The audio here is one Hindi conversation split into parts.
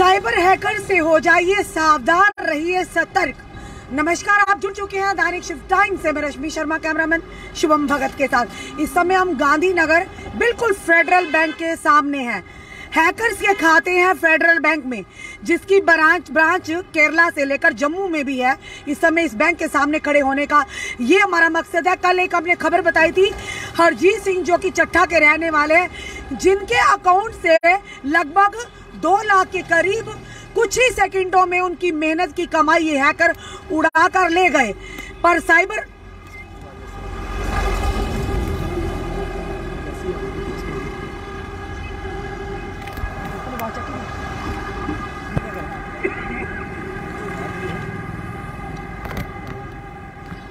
साइबर हैकर से हो जाइए सावधान, रहिए सतर्क। नमस्कार, आप जुड़ चुके हैं दैनिक शिफ्ट टाइम से। मैं रश्मि शर्मा, कैमरामैन शुभम भगत के साथ। इस समय हम गांधीनगर बिल्कुल फेडरल बैंक के सामने हैं। हैकर्स के खाते हैं फेडरल बैंक में, जिसकी ब्रांच केरला से लेकर जम्मू में भी है। इस समय इस बैंक के सामने खड़े होने का ये हमारा मकसद है। कल एक हमने खबर बताई थी, हरजीत सिंह जो कि चट्टा के रहने वाले हैं, जिनके अकाउंट से लगभग 2 लाख के करीब कुछ ही सेकंडों में उनकी मेहनत की कमाई ये हैकर उड़ा कर ले गए। पर साइबर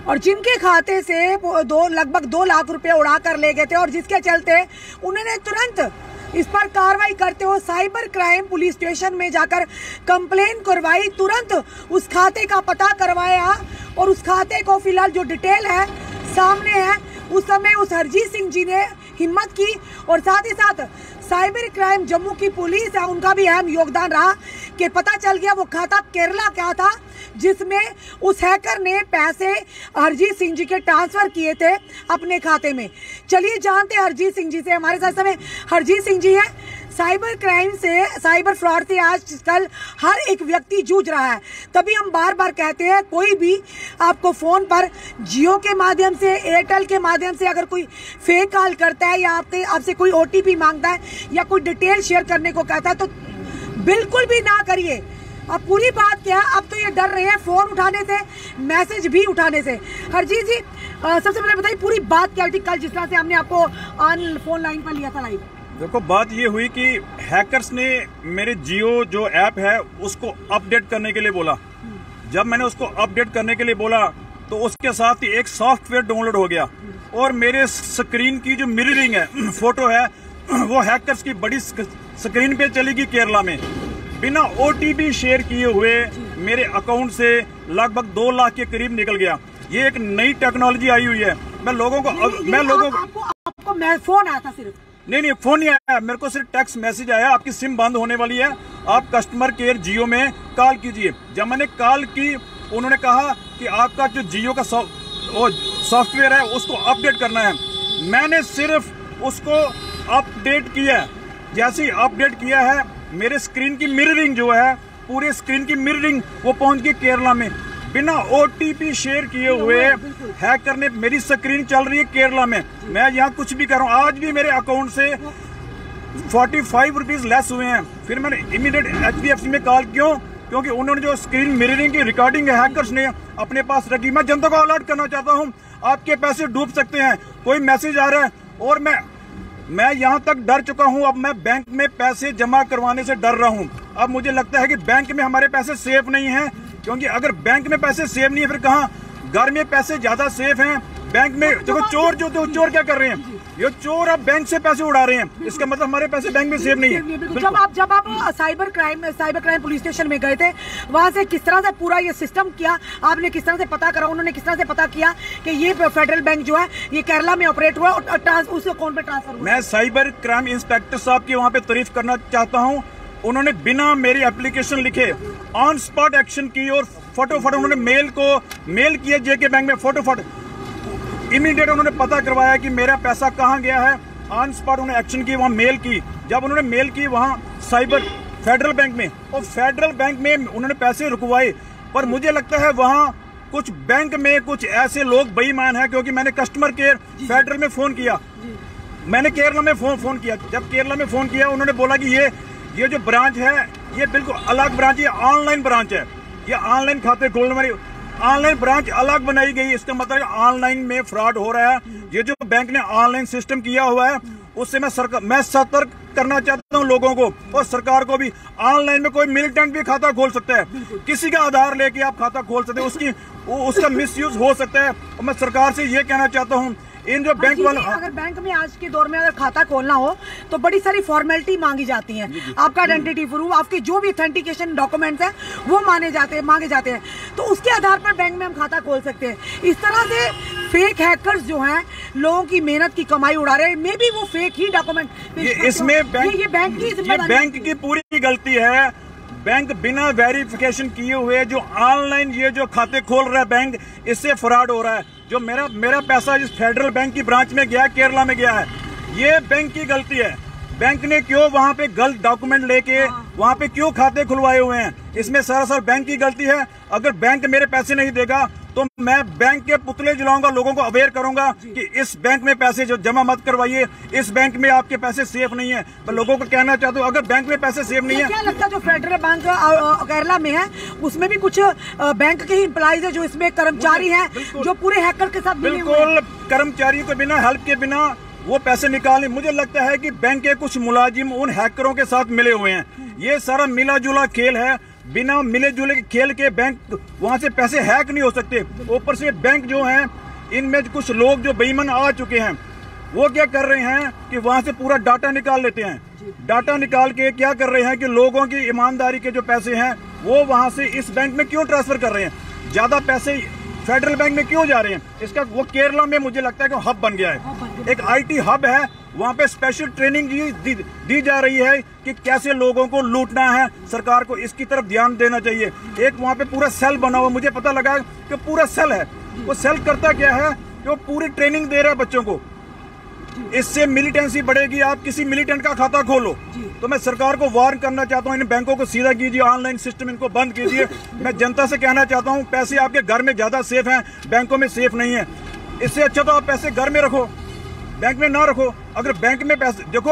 और जिनके खाते से लगभग 2 लाख रुपए उड़ा कर ले गए थे, और जिसके चलते उन्होंने तुरंत इस पर कार्रवाई करते हुए साइबर क्राइम पुलिस स्टेशन में जाकर कंप्लेन करवाई। तुरंत उस खाते का पता करवाया और उस खाते को फिलहाल जो डिटेल है सामने है। उस समय उस हरजीत सिंह जी ने हिम्मत की और साथ ही साथ साइबर क्राइम जम्मू की पुलिस है, उनका भी अहम योगदान रहा कि पता चल गया वो खाता केरला का था, जिसमें उस हैकर ने पैसे हरजीत सिंह जी के ट्रांसफर किए थे अपने खाते में। चलिए जानते हैं हरजीत सिंह जी से। हमारे साथ समय हरजीत सिंह जी है। साइबर क्राइम से, साइबर फ्रॉड से आजकल हर एक व्यक्ति जूझ रहा है। तभी हम बार बार कहते हैं, कोई भी आपको फोन पर जियो के माध्यम से, एयरटेल के माध्यम से अगर कोई फेक कॉल करता है या आपसे कोई ओटीपी मांगता है या कोई डिटेल शेयर करने को कहता है, तो बिल्कुल भी ना करिए। अब पूरी बात क्या है, अब तो ये डर रहे हैं फोन उठाने से, मैसेज भी उठाने से। हरजीत जी, सबसे पहले बताइए पूरी बात क्या थी कल जिस तरह से हमने आपको ऑन फोन लाइन पर लिया था लाइव। देखो, बात ये हुई कि हैकर्स ने मेरे जियो जो ऐप है उसको अपडेट करने के लिए बोला। जब मैंने उसको अपडेट करने के लिए बोला तो उसके साथ ही एक सॉफ्टवेयर डाउनलोड हो गया और मेरे स्क्रीन की जो मिररिंग है, फोटो है, वो हैकर्स की बड़ी स्क्रीन पे चली गई केरला में। बिना ओटीपी शेयर किए हुए मेरे अकाउंट से लगभग 2 लाख के करीब निकल गया। ये एक नई टेक्नोलॉजी आई हुई है। मैं लोगों को आपको फोन आया था सिर्फ? नहीं, फोन नहीं आया, मेरे को सिर्फ टेक्स्ट मैसेज आया, आपकी सिम बंद होने वाली है, आप कस्टमर केयर जियो में कॉल कीजिए। जब मैंने कॉल की, उन्होंने कहा कि आपका जो जियो का सॉफ्टवेयर है उसको अपडेट करना है। मैंने सिर्फ उसको अपडेट किया। जैसे ही अपडेट किया है, मेरे स्क्रीन की मिररिंग जो है, पूरे स्क्रीन की मिररिंग वो पहुंच गई केरला में। बिना ओटीपी शेयर किए हुए हैकर ने, मेरी स्क्रीन चल रही है केरला में, मैं यहाँ कुछ भी कर रहा हूँ। आज भी मेरे अकाउंट से 45 रुपीज लेस हुए हैं। फिर मैंने इमीडिएट HDFC में कॉल, क्योंकि उन्होंने जो स्क्रीन मिररिंग की रिकॉर्डिंग है हैकर्स ने अपने पास रखी। मैं जनता को अलर्ट करना चाहता हूँ, आपके पैसे डूब सकते हैं। कोई मैसेज आ रहा है और मैं यहाँ तक डर चुका हूँ। अब मैं बैंक में पैसे जमा करवाने से डर रहा हूँ। अब मुझे लगता है कि बैंक में हमारे पैसे सेफ नहीं हैं, क्योंकि अगर बैंक में पैसे सेफ नहीं है, फिर कहाँ घर में पैसे ज्यादा सेफ हैं। बैंक में देखो, चोर क्या कर रहे हैं, ये चोर अब बैंक से पैसे उड़ा रहे हैं। इसका मतलब हमारे पैसे बैंक में सेफ नहीं है। जब आप साइबर क्राइम पुलिस स्टेशन में गए थे, वहां से किस तरह से पूरा ये सिस्टम किया आपने? किस तरह से पता करा, उन्होंने किस तरह से पता किया कि ये फेडरल बैंक जो है ये केरला में ऑपरेट हुआ और उस अकाउंट पे ट्रांसफर हुआ? मैं साइबर क्राइम इंस्पेक्टर साहब की वहाँ पे तारीफ करना चाहता हूँ। उन्होंने बिना मेरी एप्लीकेशन लिखे ऑन स्पॉट एक्शन की और फटाफट उन्होंने मेल किया जेके बैंक में। फटाफट इमीडिएट उन्होंने पता करवाया कि मेरा पैसा कहाँ गया है। ऑन स्पॉट उन्होंने एक्शन की, वहाँ मेल की। जब उन्होंने मेल की वहाँ फेडरल बैंक में, और फेडरल बैंक में उन्होंने पैसे रुकवाए। पर मुझे लगता है वहाँ कुछ बैंक में कुछ ऐसे लोग बेईमान हैं, क्योंकि मैंने कस्टमर केयर फेडरल में फोन किया, मैंने केरला में फोन किया। जब केरला में फोन किया, उन्होंने बोला कि ये जो ब्रांच है ये बिल्कुल अलग ब्रांच है, ऑनलाइन ब्रांच है, ये ऑनलाइन खाते खोलने वाली ऑनलाइन ब्रांच अलग बनाई गई। इसका मतलब ऑनलाइन में फ्रॉड हो रहा है। ये जो बैंक ने ऑनलाइन सिस्टम किया हुआ है, उससे मैं सतर्क करना चाहता हूँ लोगों को और सरकार को भी। ऑनलाइन में कोई मिलिटेंट भी खाता खोल सकता है, किसी का आधार लेके आप खाता खोल सकते हैं, उसका मिसयूज हो सकता है। और मैं सरकार से ये कहना चाहता हूँ, इन जो बैंक वाले, अगर बैंक में आज के दौर में अगर खाता खोलना हो तो बड़ी सारी फॉर्मेलिटी मांगी जाती हैं। आपका आइडेंटिटी प्रूफ, आपके जो भी ऑथेंटिकेशन डॉक्यूमेंट्स हैं वो मांगे जाते हैं, तो उसके आधार पर बैंक में हम खाता खोल सकते हैं। इस तरह से फेक हैकर्स जो हैं लोगों की मेहनत की कमाई उड़ा रहे हैं। मे बी वो फेक ही डॉक्यूमेंट, इसमें बैंक की पूरी गलती है। बैंक बिना वेरिफिकेशन किए हुए जो ऑनलाइन ये जो खाते खोल रहा है बैंक, इससे फ्रॉड हो रहा है। जो मेरा पैसा इस फेडरल बैंक की ब्रांच में गया है, केरला में गया है, ये बैंक की गलती है। बैंक ने क्यों वहां पे गलत डॉक्यूमेंट लेके वहां पे क्यों खाते खुलवाए हुए हैं, इसमें सरासर बैंक की गलती है। अगर बैंक मेरे पैसे नहीं देगा तो मैं बैंक के पुतले जलाऊंगा, लोगों को अवेयर करूंगा कि इस बैंक में पैसे जो जमा मत करवाइए, इस बैंक में आपके पैसे सेफ नहीं है। मैं लोगों को कहना चाहता हूँ, अगर बैंक में पैसे सेफ नहीं है। क्या लगता है जो फेडरल बैंक केरला में है उसमें भी कुछ बैंक के ही एम्प्लॉइज है जो इसमें कर्मचारी हैं जो पूरे हैकर के साथ बिल्कुल कर्मचारियों के बिना, हेल्प के बिना वो पैसे निकालने। मुझे लगता है कि बैंक के कुछ मुलाजिम उन हैकरों के साथ मिले हुए हैं। ये सारा मिला जुला खेल है। बिना मिले जुले खेल के बैंक वहां से पैसे हैक नहीं हो सकते। ऊपर से बैंक जो है, इनमें कुछ लोग जो बेईमान आ चुके हैं, वो क्या कर रहे हैं कि वहां से पूरा डाटा निकाल लेते हैं। डाटा निकाल के क्या कर रहे हैं कि लोगों की ईमानदारी के जो पैसे हैं वो वहां से इस बैंक में क्यों ट्रांसफर कर रहे हैं, ज्यादा पैसे फेडरल बैंक में क्यों जा रहे हैं। इसका वो केरला में मुझे लगता है कि हब बन गया है, एक आईटी हब है। वहां पे स्पेशल ट्रेनिंग दी जा रही है कि कैसे लोगों को लूटना है। सरकार को इसकी तरफ ध्यान देना चाहिए। एक वहां पे पूरा सेल बना हुआ, मुझे पता लगा कि पूरा सेल है। वो सेल करता क्या है कि वो पूरी ट्रेनिंग दे रहा है बच्चों को। इससे मिलिटेंसी बढ़ेगी। आप किसी मिलिटेंट का खाता खोलो तो मैं सरकार को वार्न करना चाहता हूँ, इन बैंकों को सीधा कीजिए, ऑनलाइन सिस्टम इनको बंद कीजिए। मैं जनता से कहना चाहता हूँ, पैसे आपके घर में ज्यादा सेफ हैं, बैंकों में सेफ नहीं है। इससे अच्छा तो आप पैसे घर में रखो, बैंक में ना रखो। अगर बैंक में पैसे देखो,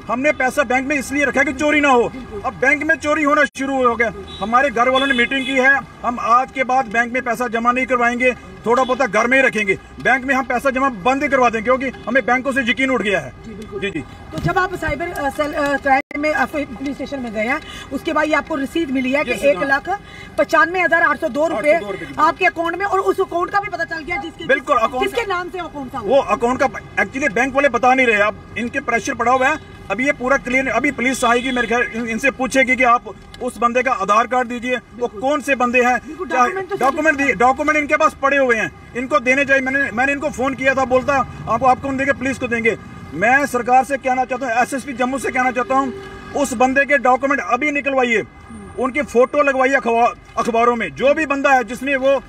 हमने पैसा बैंक में इसलिए रखा कि चोरी ना हो। अब बैंक में चोरी होना शुरू हो गया। हमारे घर वालों ने मीटिंग की है, हम आज के बाद बैंक में पैसा जमा नहीं करवाएंगे, थोड़ा बहुत घर में ही रखेंगे। बैंक में हम पैसा जमा बंद ही करवा देंगे क्योंकि हमें बैंकों से यकीन उठ गया है। जी। तो जब आप साइबर सेल क्राइम में पुलिस स्टेशन में गए हैं, उसके बाद ये आपको रसीद मिली है कि 1,95,802 रुपए आपके अकाउंट में, और उस अकाउंट का भी पता चल गया बिल्कुल किसके नाम से अकाउंट था। वो अकाउंट का एक्चुअली बैंक वाले बता नहीं रहे, अब इनके प्रेशर पड़ा हुआ है। अभी ये पूरा क्लियर, अभी पुलिस आएगी मेरे ख्याल, इनसे पूछेगी कि आप उस बंदे का आधार कार्ड दीजिए, वो कौन से बंदे हैं, डॉक्यूमेंट इनके पास पड़े हुए हैं, इनको देने चाहिए। मैंने इनको फोन किया था, बोलता आपको हम देंगे, पुलिस को देंगे। मैं सरकार से कहना चाहता हूँ, एसएसपी जम्मू से कहना चाहता हूँ, उस बंदे के डॉक्यूमेंट अभी निकलवाइए, उनकी फोटो लगवाइए अखबारों में। जो भी बंदा है जिसमें वो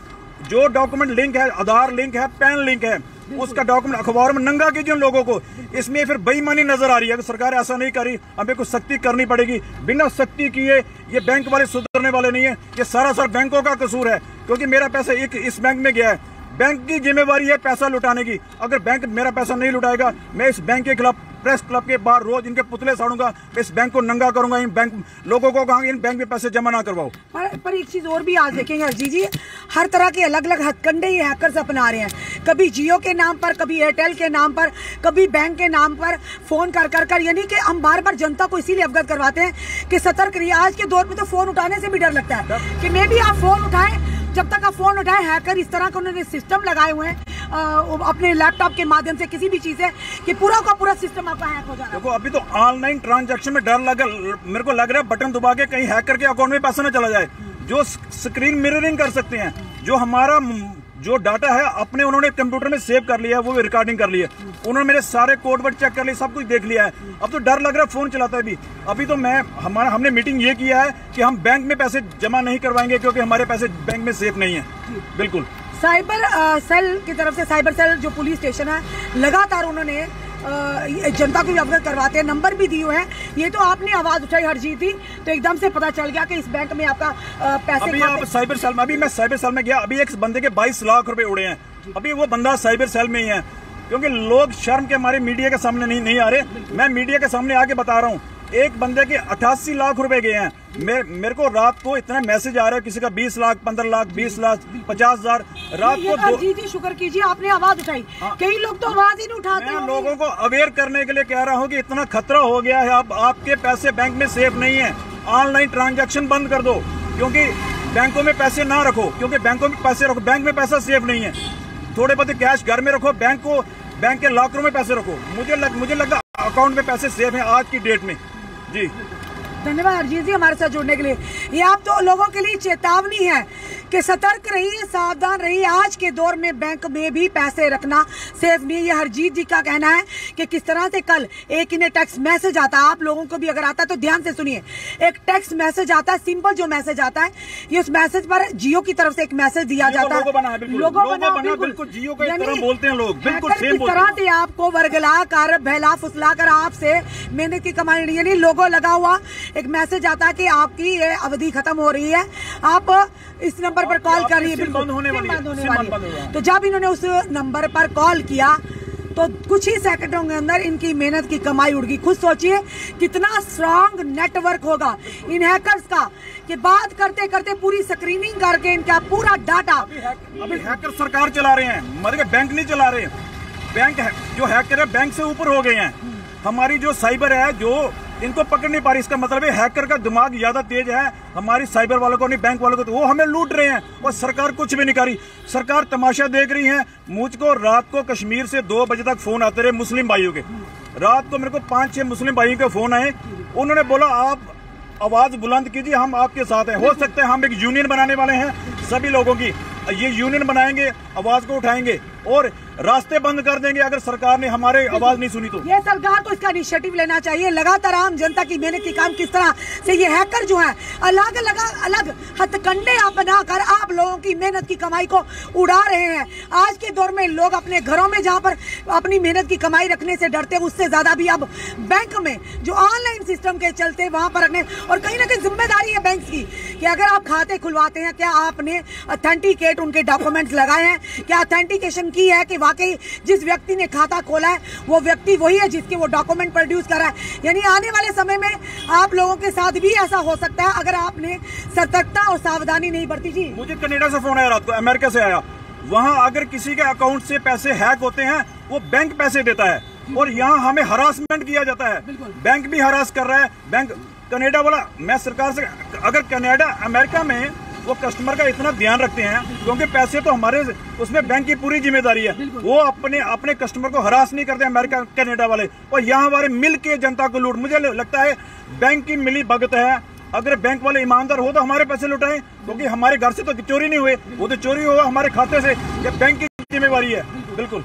जो डॉक्यूमेंट लिंक है, आधार लिंक है, पैन लिंक है, उसका डॉक्यूमेंट अखबार में नंगा कीजिए उन लोगों को। इसमें फिर बेईमानी नजर आ रही है। अगर सरकार ऐसा नहीं करी, हमें कुछ सख्ती करनी पड़ेगी। बिना सख्ती किए ये बैंक वाले सुधरने वाले नहीं है। ये सारा बैंकों का कसूर है, क्योंकि मेरा पैसा इस बैंक में गया है। बैंक की जिम्मेवारी है पैसा लुटाने की। अगर बैंक मेरा पैसा नहीं लुटाएगा, मैं इस बैंक के खिलाफ प्रेस क्लब के बाहर रोज इनके पुतले साड़ूंगा, इस बैंक को नंगा करूंगा। इन बैंक लोगों को कहूंगा इन बैंक में पैसे जमा ना करवाओ। पर एक चीज और भी आज देखेंगे जी, हर तरह के अलग अलग हथकंडे ये हैकर्स अपना रहे हैं। कभी जियो के नाम पर, कभी एयरटेल के नाम पर, कभी बैंक के नाम पर फोन कर यानी कि हम बार बार जनता को इसीलिए अवगत करवाते हैं कि सतर्क रहिए। आज के दौर में तो फोन उठाने से भी डर लगता है कि मे भी आप फोन उठाएं। जब तक आप फोन उठाए, हैकर इस तरह का उन्होंने सिस्टम लगाए हुए हैं अपने लैपटॉप के माध्यम से, किसी भी चीज से, कि पूरा का पूरा सिस्टम आपका हैक हो जा रहा है। देखो अभी तो ऑनलाइन ट्रांजैक्शन में डर लगा, मेरे को लग रहा है बटन दबा के कहीं हैकर के अकाउंट में पैसा न चला जाए। जो स्क्रीन मिररिंग कर सकते हैं, जो हमारा जो डाटा है अपने उन्होंने कंप्यूटर में सेव कर लिया है, वो रिकॉर्डिंग कर लिया है, उन्होंने मेरे सारे कोड वर्ड चेक कर लिए, सब कुछ देख लिया है। अब तो डर लग रहा है फोन चलाता है अभी तो हमने मीटिंग ये किया है कि हम बैंक में पैसे जमा नहीं करवाएंगे क्योंकि हमारे पैसे बैंक में सेफ नहीं है। बिल्कुल। साइबर सेल की तरफ से, साइबर सेल जो पुलिस स्टेशन है, लगातार उन्होंने जनता को अवगत करवाते हैं, नंबर भी दिए हुए हैं। ये तो आपने आवाज उठाई हरजीत थी तो एकदम से पता चल गया कि इस बैंक में आपका पैसे अभी आप साइबर सेल में, अभी मैं साइबर सेल में गया, अभी एक बंदे के 22 लाख रुपए उड़े हैं। अभी वो बंदा साइबर सेल में ही है, क्योंकि लोग शर्म के हमारे मीडिया के सामने नहीं आ रहे। मैं मीडिया के सामने आके बता रहा हूँ, एक बंदे के 88 लाख रुपए गए हैं। मेरे को रात को इतना मैसेज आ रहा है, किसी का 20 लाख, 15 लाख, 20 लाख, 50,000 रात को। जी शुक्र कीजिए आपने आवाज उठाई, कई लोग तो आवाज ही नहीं उठाते। मैं लोगों को अवेयर करने के लिए कह रहा हूँ कि इतना खतरा हो गया है, अब आपके पैसे बैंक में सेफ नहीं है। ऑनलाइन ट्रांजैक्शन बंद कर दो, क्योंकि बैंकों में पैसे ना रखो, क्योंकि बैंकों में पैसे रखो, बैंक में पैसा सेफ नहीं है। थोड़े बहुत कैश घर में रखो, बैंक के लॉकरों में पैसे रखो। मुझे लगता है अकाउंट में पैसे सेफ है आज की डेट में। जी धन्यवाद हरजीत जी हमारे साथ जुड़ने के लिए। ये आप तो लोगों के लिए चेतावनी है कि सतर्क रहिए, सावधान रहिए। आज के दौर में बैंक में भी पैसे रखना सेफ नहीं है। ये हरजीत जी का कहना है कि किस तरह से कल एक इन्हें टेक्स्ट मैसेज आता है, आप लोगों को भी अगर आता है तो ध्यान से सुनिए। एक टेक्स्ट मैसेज आता है, सिंपल जो मैसेज आता है, ये उस मैसेज पर जियो की तरफ से एक मैसेज दिया जाता है, लोगो बना बिल्कुल जियो का तरह बोलते हैं लोग, बिल्कुल सेम बोलते हैं। तरह से आपको वर्गला कर, बहला फुसला कर आपसे मेहनत की कमाई यानी लोगो लगा हुआ एक मैसेज आता है कि आपकी ये अवधि खत्म हो रही है, आप इस नंबर पर कॉल करिए, बिल्कुल बंद होने वाली है। तो जब इन्होंने उस नंबर पर कॉल किया तो कुछ ही सेकंडों के अंदर इनकी मेहनत की कमाई उड़ गई। खुद सोचिए कितना स्ट्रांग नेटवर्क होगा इन हैकर्स का कि बात करते करते पूरी स्क्रीनिंग करके इनका पूरा डाटा। अभी हैकर सरकार चला रहे हैं, मतलब बैंक नहीं चला रहे। बैंक जो हैकर है बैंक से ऊपर हो गए हैं। हमारी जो साइबर है जो इनको पकड़ नहीं पा रही, इसका मतलब है हैकर का दिमाग ज्यादा तेज है हमारी साइबर वालों को नहीं, बैंक वालों को। तो वो हमें लूट रहे हैं और सरकार कुछ भी नहीं कर रही। सरकार तमाशा देख रही है। मुझको रात को कश्मीर से 2 बजे तक फोन आते रहे मुस्लिम भाइयों के। रात को मेरे को 5-6 मुस्लिम भाइयों के फोन आए। उन्होंने बोला आप आवाज बुलंद कीजिए, हम आपके साथ हैं। हो सकता है हम एक यूनियन बनाने वाले हैं सभी लोगों की, ये यूनियन बनाएंगे, आवाज को उठाएंगे और रास्ते बंद कर देंगे अगर सरकार ने हमारे आवाज नहीं सुनी तो। ये सरकार को इसका इनिशिएटिव लेना चाहिए। लगातार आम जनता की मेहनत की काम किस तरह से ये हैकर जो है अलग हथकंडे बनाकर आप लोगों की मेहनत की कमाई को उड़ा रहे हैं। आज के दौर में लोग अपने घरों में जहां पर अपनी मेहनत की कमाई रखने से डरते, उससे ज्यादा भी अब बैंक में जो ऑनलाइन सिस्टम के चलते वहां पर रखने। और कहीं ना कहीं जिम्मेदारी है बैंक की कि अगर आप खाते खुलवाते हैं, क्या आपने ऑथेंटिकेट उनके डॉक्यूमेंट्स लगाए हैं, क्या ऑथेंटिकेशन की है कि वाकई जिस व्यक्ति ने खाता खोला है वो व्यक्ति वही है जिसके वो डॉक्यूमेंट प्रोड्यूस कर रहा है। यानी आने वाले समय में आप लोगों के साथ भी ऐसा हो सकता है अगर आपने सतर्कता और सावधानी नहीं बरती। जी मुझे कनाडा से फोन आया रात को, अमेरिका से आया। वहां अगर किसी के अकाउंट से पैसे हैक होते हैं वो बैंक पैसे देता है और यहाँ हमें हरासमेंट किया जाता है। बैंक भी हरास कर रहा है। बैंक कनाडा वाला, मैं सरकार से अगर कनाडा अमेरिका में वो कस्टमर का इतना ध्यान रखते हैं क्योंकि पैसे तो हमारे उसमें बैंक की पूरी जिम्मेदारी है। वो अपने कस्टमर को हरास नहीं करते अमेरिका कनाडा वाले, और यहाँ हमारे मिल के जनता को लूट। मुझे लगता है बैंक की मिली भगत है। अगर बैंक वाले ईमानदार हो तो हमारे पैसे लुटाएं, क्योंकि हमारे घर से तो चोरी नहीं हुए, वो तो चोरी हुआ हमारे खाते से। ये बैंक की जिम्मेवारी है। बिल्कुल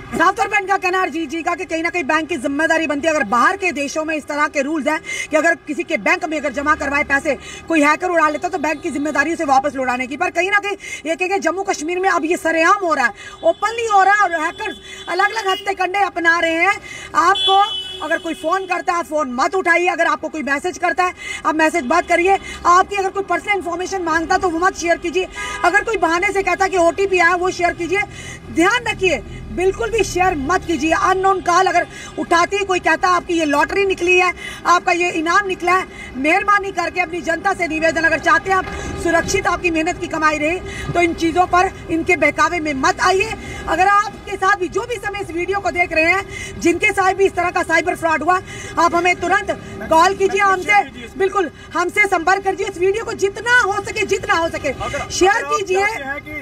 साफ तौर पर इनका कहना है जी का कि कहीं ना कहीं बैंक की जिम्मेदारी बनती है। अगर बाहर के देशों में इस तरह के रूल्स हैं कि अगर किसी के बैंक में अगर जमा करवाए पैसे कोई हैकर उड़ा लेता तो बैंक की जिम्मेदारी उसे वापस लौटाने की। पर कहीं ना कहीं ये कहेंगे जम्मू कश्मीर में अब ये सरेआम हो रहा है, ओपनली हो रहा है और हैकर्स अलग अलग हत्थे कंडे अपना रहे हैं। आपको अगर कोई फोन करता है फोन मत उठाइए, अगर आपको कोई मैसेज करता है आप मैसेज मत करिए, आपकी अगर कोई पर्सनल इन्फॉर्मेशन मांगता है तो वो मत शेयर कीजिए, अगर कोई बहाने से कहता है कि ओटीपी आया वो शेयर कीजिए। ध्यान रखिए बिल्कुल भी शेयर मत कीजिए। अननोन कॉल अगर उठाती है, कोई कहता है आपकी ये लॉटरी निकली है, आपका ये इनाम निकला है, मेहरबानी करके अपनी जनता से निवेदन, अगर चाहते हैं आप सुरक्षित आपकी मेहनत की कमाई रहे तो इन चीजों पर इनके बहकावे में मत आइए। अगर आपके साथ भी जो भी समय इस वीडियो को देख रहे हैं जिनके साथ भी इस तरह का साइबर फ्रॉड हुआ, आप हमें तुरंत कॉल कीजिए, हमसे बिल्कुल हमसे संपर्क कीजिए। इस वीडियो को जितना हो सके शेयर कीजिए।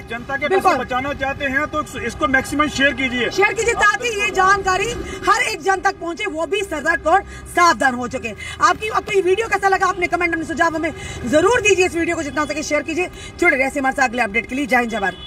जनता के पैसे बचाना चाहते हैं तो इसको मैक्सिमम शेयर कीजिए ताकि ये जानकारी हर एक जन तक पहुंचे, वो भी सतर्क और सावधान हो चुके। आपकी वीडियो कैसा लगा अपने कमेंट में सुझाव हमें जरूर दीजिए। इस वीडियो को जितना हो सके शेयर कीजिए। जुड़े रहिए हमारे साथ अगले अपडेट के लिए। जय हिंद जय भारत।